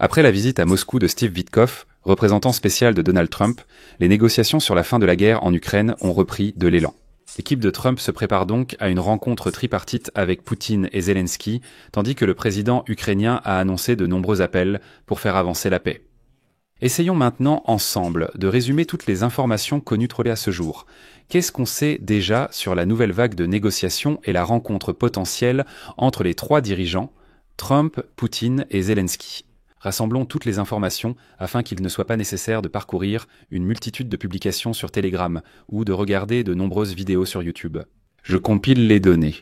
Après la visite à Moscou de Steve Witkoff, représentant spécial de Donald Trump, les négociations sur la fin de la guerre en Ukraine ont repris de l'élan. L'équipe de Trump se prépare donc à une rencontre tripartite avec Poutine et Zelensky, tandis que le président ukrainien a annoncé de nombreux appels pour faire avancer la paix. Essayons maintenant ensemble de résumer toutes les informations connues à ce jour. Qu'est-ce qu'on sait déjà sur la nouvelle vague de négociations et la rencontre potentielle entre les trois dirigeants, Trump, Poutine et Zelensky? Rassemblons toutes les informations afin qu'il ne soit pas nécessaire de parcourir une multitude de publications sur Telegram ou de regarder de nombreuses vidéos sur YouTube. Je compile les données.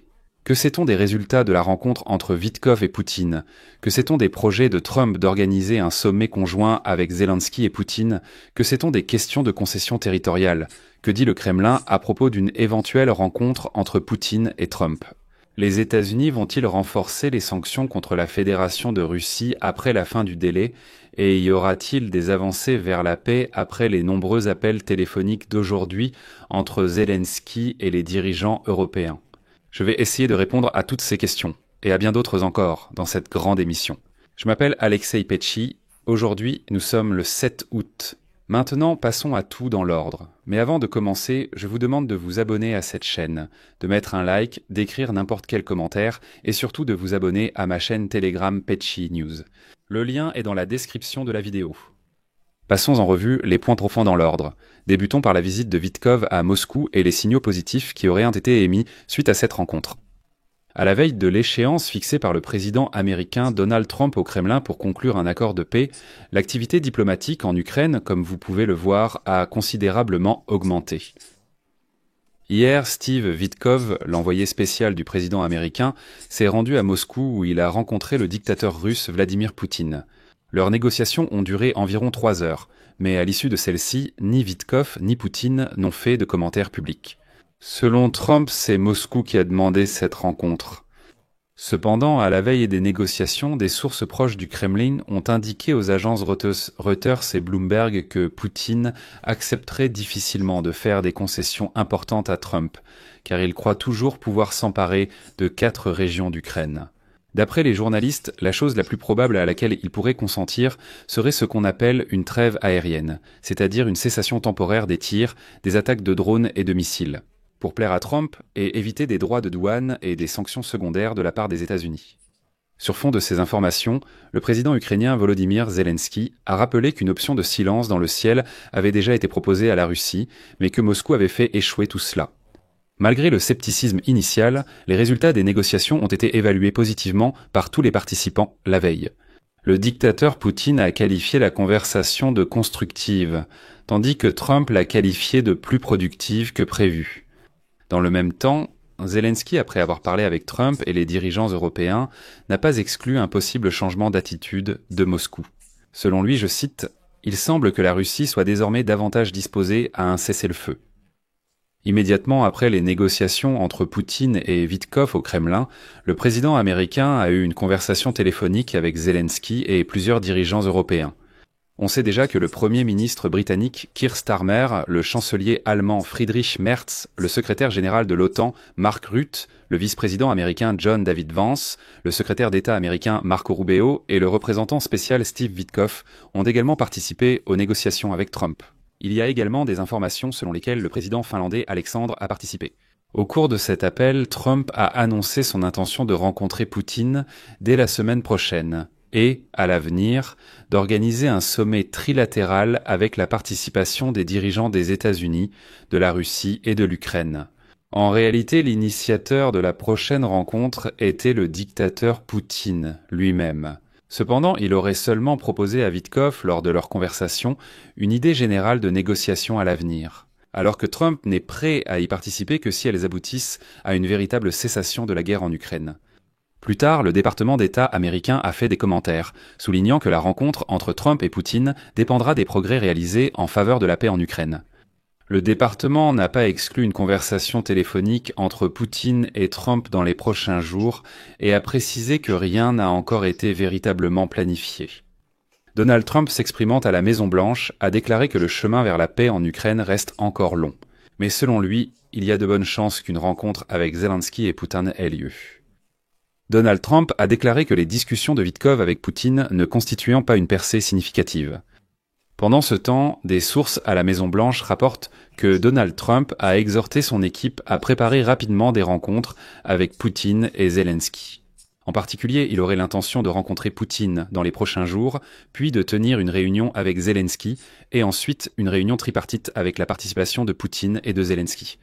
Que sait-on des résultats de la rencontre entre Witkoff et Poutine? Que sait-on des projets de Trump d'organiser un sommet conjoint avec Zelensky et Poutine? Que sait-on des questions de concession territoriale? Que dit le Kremlin à propos d'une éventuelle rencontre entre Poutine et Trump? Les États-Unis vont-ils renforcer les sanctions contre la Fédération de Russie après la fin du délai? Et y aura-t-il des avancées vers la paix après les nombreux appels téléphoniques d'aujourd'hui entre Zelensky et les dirigeants européens? Je vais essayer de répondre à toutes ces questions, et à bien d'autres encore, dans cette grande émission. Je m'appelle Alexei Petchi. Aujourd'hui, nous sommes le 7 août. Maintenant, passons à tout dans l'ordre. Mais avant de commencer, je vous demande de vous abonner à cette chaîne, de mettre un like, d'écrire n'importe quel commentaire, et surtout de vous abonner à ma chaîne Telegram Petchi News. Le lien est dans la description de la vidéo. Passons en revue les points profonds dans l'ordre. Débutons par la visite de Witkoff à Moscou et les signaux positifs qui auraient été émis suite à cette rencontre. À la veille de l'échéance fixée par le président américain Donald Trump au Kremlin pour conclure un accord de paix, l'activité diplomatique en Ukraine, comme vous pouvez le voir, a considérablement augmenté. Hier, Steve Witkoff, l'envoyé spécial du président américain, s'est rendu à Moscou où il a rencontré le dictateur russe Vladimir Poutine. Leurs négociations ont duré environ 3 heures, mais à l'issue de celle-ci, ni Witkoff ni Poutine n'ont fait de commentaires publics. Selon Trump, c'est Moscou qui a demandé cette rencontre. Cependant, à la veille des négociations, des sources proches du Kremlin ont indiqué aux agences Reuters et Bloomberg que Poutine accepterait difficilement de faire des concessions importantes à Trump, car il croit toujours pouvoir s'emparer de 4 régions d'Ukraine. D'après les journalistes, la chose la plus probable à laquelle il pourrait consentir serait ce qu'on appelle une trêve aérienne, c'est-à-dire une cessation temporaire des tirs, des attaques de drones et de missiles, pour plaire à Trump et éviter des droits de douane et des sanctions secondaires de la part des États-Unis. Sur fond de ces informations, le président ukrainien Volodymyr Zelensky a rappelé qu'une option de silence dans le ciel avait déjà été proposée à la Russie, mais que Moscou avait fait échouer tout cela. Malgré le scepticisme initial, les résultats des négociations ont été évalués positivement par tous les participants la veille. Le dictateur Poutine a qualifié la conversation de constructive, tandis que Trump l'a qualifiée de plus productive que prévu. Dans le même temps, Zelensky, après avoir parlé avec Trump et les dirigeants européens, n'a pas exclu un possible changement d'attitude de Moscou. Selon lui, je cite, « Il semble que la Russie soit désormais davantage disposée à un cessez-le-feu ». Immédiatement après les négociations entre Poutine et Witkoff au Kremlin, le président américain a eu une conversation téléphonique avec Zelensky et plusieurs dirigeants européens. On sait déjà que le Premier ministre britannique Keir Starmer, le chancelier allemand Friedrich Merz, le secrétaire général de l'OTAN Mark Rutte, le vice-président américain John David Vance, le secrétaire d'État américain Marco Rubio et le représentant spécial Steve Witkoff ont également participé aux négociations avec Trump. Il y a également des informations selon lesquelles le président finlandais Alexandre a participé. Au cours de cet appel, Trump a annoncé son intention de rencontrer Poutine dès la semaine prochaine et, à l'avenir, d'organiser un sommet trilatéral avec la participation des dirigeants des États-Unis, de la Russie et de l'Ukraine. En réalité, l'initiateur de la prochaine rencontre était le dictateur Poutine lui-même. Cependant, il aurait seulement proposé à Witkoff, lors de leur conversation, une idée générale de négociation à l'avenir, alors que Trump n'est prêt à y participer que si elles aboutissent à une véritable cessation de la guerre en Ukraine. Plus tard, le département d'État américain a fait des commentaires, soulignant que la rencontre entre Trump et Poutine dépendra des progrès réalisés en faveur de la paix en Ukraine. Le département n'a pas exclu une conversation téléphonique entre Poutine et Trump dans les prochains jours et a précisé que rien n'a encore été véritablement planifié. Donald Trump, s'exprimant à la Maison-Blanche, a déclaré que le chemin vers la paix en Ukraine reste encore long. Mais selon lui, il y a de bonnes chances qu'une rencontre avec Zelensky et Poutine ait lieu. Donald Trump a déclaré que les discussions de Witkoff avec Poutine ne constituaient pas une percée significative. Pendant ce temps, des sources à la Maison-Blanche rapportent que Donald Trump a exhorté son équipe à préparer rapidement des rencontres avec Poutine et Zelensky. En particulier, il aurait l'intention de rencontrer Poutine dans les prochains jours, puis de tenir une réunion avec Zelensky, et ensuite une réunion tripartite avec la participation de Poutine et de Zelensky.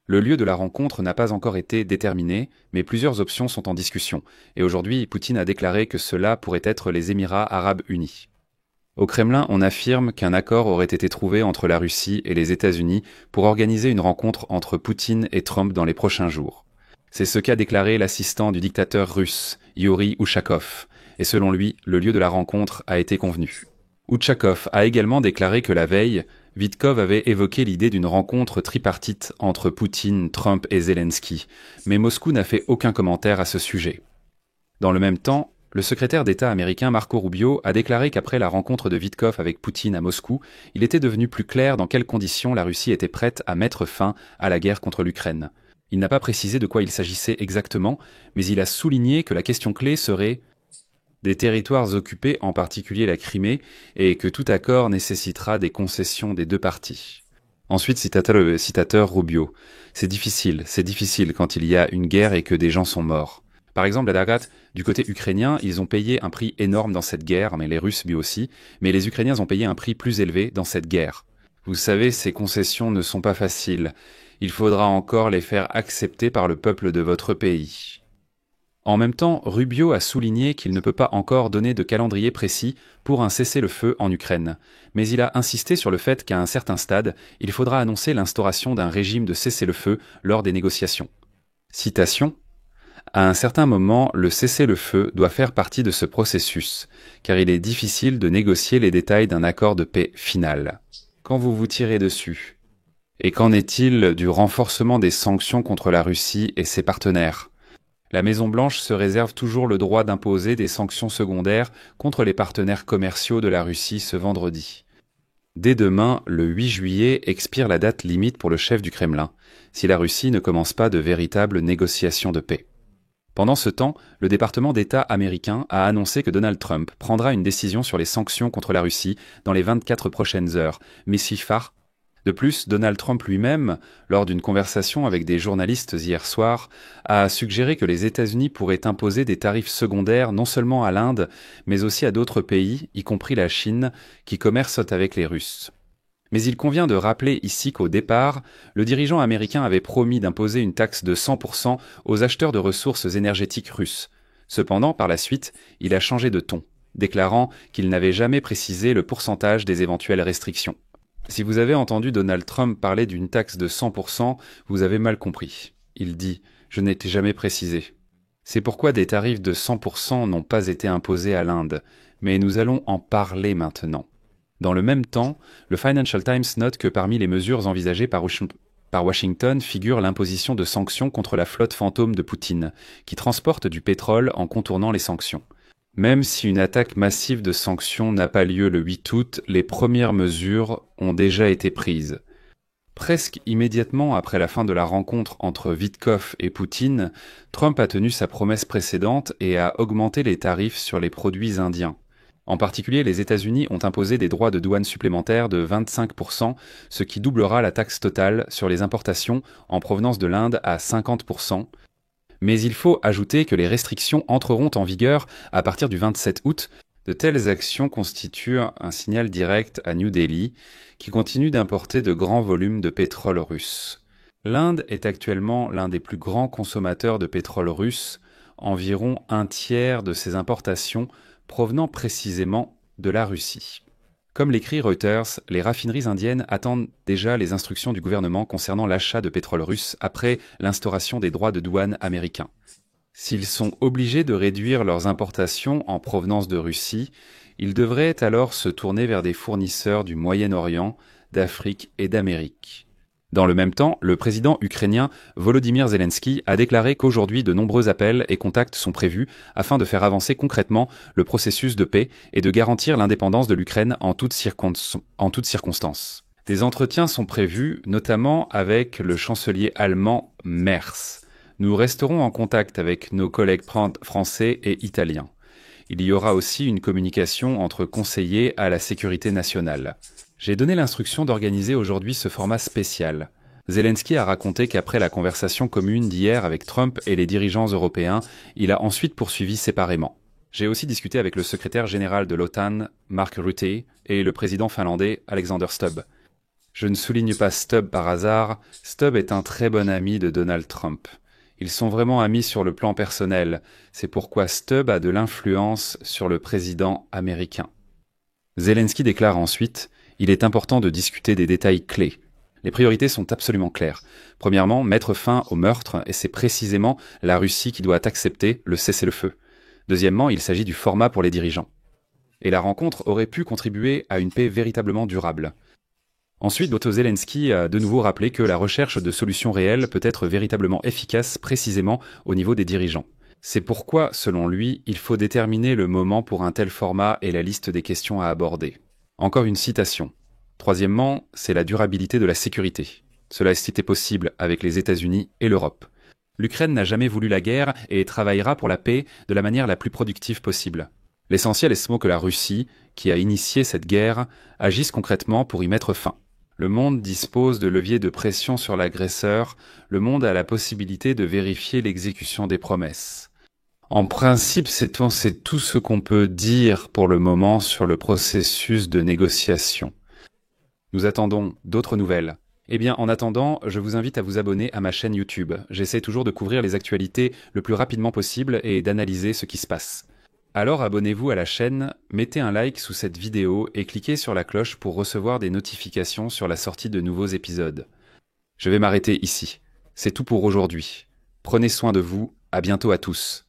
Le lieu de la rencontre n'a pas encore été déterminé, mais plusieurs options sont en discussion, et aujourd'hui, Poutine a déclaré que cela pourrait être les Émirats arabes unis. Au Kremlin, on affirme qu'un accord aurait été trouvé entre la Russie et les États-Unis pour organiser une rencontre entre Poutine et Trump dans les prochains jours. C'est ce qu'a déclaré l'assistant du dictateur russe, Yuri Ushakov, et selon lui, le lieu de la rencontre a été convenu. Ushakov a également déclaré que la veille, Witkoff avait évoqué l'idée d'une rencontre tripartite entre Poutine, Trump et Zelensky, mais Moscou n'a fait aucun commentaire à ce sujet. Dans le même temps, le secrétaire d'État américain Marco Rubio a déclaré qu'après la rencontre de Witkoff avec Poutine à Moscou, il était devenu plus clair dans quelles conditions la Russie était prête à mettre fin à la guerre contre l'Ukraine. Il n'a pas précisé de quoi il s'agissait exactement, mais il a souligné que la question clé serait des territoires occupés, en particulier la Crimée, et que tout accord nécessitera des concessions des deux parties. Ensuite, cita le citateur Rubio, c'est difficile quand il y a une guerre et que des gens sont morts. Par exemple, à Dagat, du côté ukrainien, ils ont payé un prix énorme dans cette guerre, mais les Russes lui aussi, mais les Ukrainiens ont payé un prix plus élevé dans cette guerre. Vous savez, ces concessions ne sont pas faciles. Il faudra encore les faire accepter par le peuple de votre pays. En même temps, Rubio a souligné qu'il ne peut pas encore donner de calendrier précis pour un cessez-le-feu en Ukraine, mais il a insisté sur le fait qu'à un certain stade, il faudra annoncer l'instauration d'un régime de cessez-le-feu lors des négociations. Citation : à un certain moment, le cessez-le-feu doit faire partie de ce processus, car il est difficile de négocier les détails d'un accord de paix final. Quand vous vous tirez dessus. Et qu'en est-il du renforcement des sanctions contre la Russie et ses partenaires ? La Maison-Blanche se réserve toujours le droit d'imposer des sanctions secondaires contre les partenaires commerciaux de la Russie ce vendredi. Dès demain, le 8 juillet, expire la date limite pour le chef du Kremlin, si la Russie ne commence pas de véritables négociations de paix. Pendant ce temps, le département d'État américain a annoncé que Donald Trump prendra une décision sur les sanctions contre la Russie dans les 24 prochaines heures, Missifar. De plus, Donald Trump lui-même, lors d'une conversation avec des journalistes hier soir, a suggéré que les États-Unis pourraient imposer des tarifs secondaires non seulement à l'Inde, mais aussi à d'autres pays, y compris la Chine, qui commercent avec les Russes. Mais il convient de rappeler ici qu'au départ, le dirigeant américain avait promis d'imposer une taxe de 100% aux acheteurs de ressources énergétiques russes. Cependant, par la suite, il a changé de ton, déclarant qu'il n'avait jamais précisé le pourcentage des éventuelles restrictions. Si vous avez entendu Donald Trump parler d'une taxe de 100%, vous avez mal compris. Il dit « Je n'ai jamais précisé ». C'est pourquoi des tarifs de 100% n'ont pas été imposés à l'Inde, mais nous allons en parler maintenant. Dans le même temps, le Financial Times note que parmi les mesures envisagées par Washington figure l'imposition de sanctions contre la flotte fantôme de Poutine, qui transporte du pétrole en contournant les sanctions. Même si une attaque massive de sanctions n'a pas lieu le 8 août, les premières mesures ont déjà été prises. Presque immédiatement après la fin de la rencontre entre Witkoff et Poutine, Trump a tenu sa promesse précédente et a augmenté les tarifs sur les produits indiens. En particulier, les États-Unis ont imposé des droits de douane supplémentaires de 25%, ce qui doublera la taxe totale sur les importations en provenance de l'Inde à 50%. Mais il faut ajouter que les restrictions entreront en vigueur à partir du 27 août. De telles actions constituent un signal direct à New Delhi, qui continue d'importer de grands volumes de pétrole russe. L'Inde est actuellement l'un des plus grands consommateurs de pétrole russe, environ un tiers de ses importations provenant précisément de la Russie. Comme l'écrit Reuters, les raffineries indiennes attendent déjà les instructions du gouvernement concernant l'achat de pétrole russe après l'instauration des droits de douane américains. S'ils sont obligés de réduire leurs importations en provenance de Russie, ils devraient alors se tourner vers des fournisseurs du Moyen-Orient, d'Afrique et d'Amérique. Dans le même temps, le président ukrainien Volodymyr Zelensky a déclaré qu'aujourd'hui de nombreux appels et contacts sont prévus afin de faire avancer concrètement le processus de paix et de garantir l'indépendance de l'Ukraine en toutes circonstances. Des entretiens sont prévus, notamment avec le chancelier allemand Merz. Nous resterons en contact avec nos collègues français et italiens. Il y aura aussi une communication entre conseillers à la sécurité nationale. J'ai donné l'instruction d'organiser aujourd'hui ce format spécial. Zelensky a raconté qu'après la conversation commune d'hier avec Trump et les dirigeants européens, il a ensuite poursuivi séparément. J'ai aussi discuté avec le secrétaire général de l'OTAN, Mark Rutte, et le président finlandais, Alexander Stubb. Je ne souligne pas Stubb par hasard, Stubb est un très bon ami de Donald Trump. Ils sont vraiment amis sur le plan personnel, c'est pourquoi Stubb a de l'influence sur le président américain. Zelensky déclare ensuite « Il est important de discuter des détails clés ». Les priorités sont absolument claires. Premièrement, mettre fin au meurtre, et c'est précisément la Russie qui doit accepter le cessez-le-feu. Deuxièmement, il s'agit du format pour les dirigeants. Et la rencontre aurait pu contribuer à une paix véritablement durable. Ensuite, Zelensky a de nouveau rappelé que la recherche de solutions réelles peut être véritablement efficace précisément au niveau des dirigeants. C'est pourquoi, selon lui, il faut déterminer le moment pour un tel format et la liste des questions à aborder. Encore une citation. Troisièmement, c'est la durabilité de la sécurité. Cela est possible avec les États-Unis et l'Europe. L'Ukraine n'a jamais voulu la guerre et travaillera pour la paix de la manière la plus productive possible. L'essentiel est que la Russie, qui a initié cette guerre, agisse concrètement pour y mettre fin. Le monde dispose de leviers de pression sur l'agresseur, le monde a la possibilité de vérifier l'exécution des promesses. En principe, c'est tout ce qu'on peut dire pour le moment sur le processus de négociation. Nous attendons d'autres nouvelles. Eh bien, en attendant, je vous invite à vous abonner à ma chaîne YouTube. J'essaie toujours de couvrir les actualités le plus rapidement possible et d'analyser ce qui se passe. Alors abonnez-vous à la chaîne, mettez un like sous cette vidéo et cliquez sur la cloche pour recevoir des notifications sur la sortie de nouveaux épisodes. Je vais m'arrêter ici. C'est tout pour aujourd'hui. Prenez soin de vous, à bientôt à tous.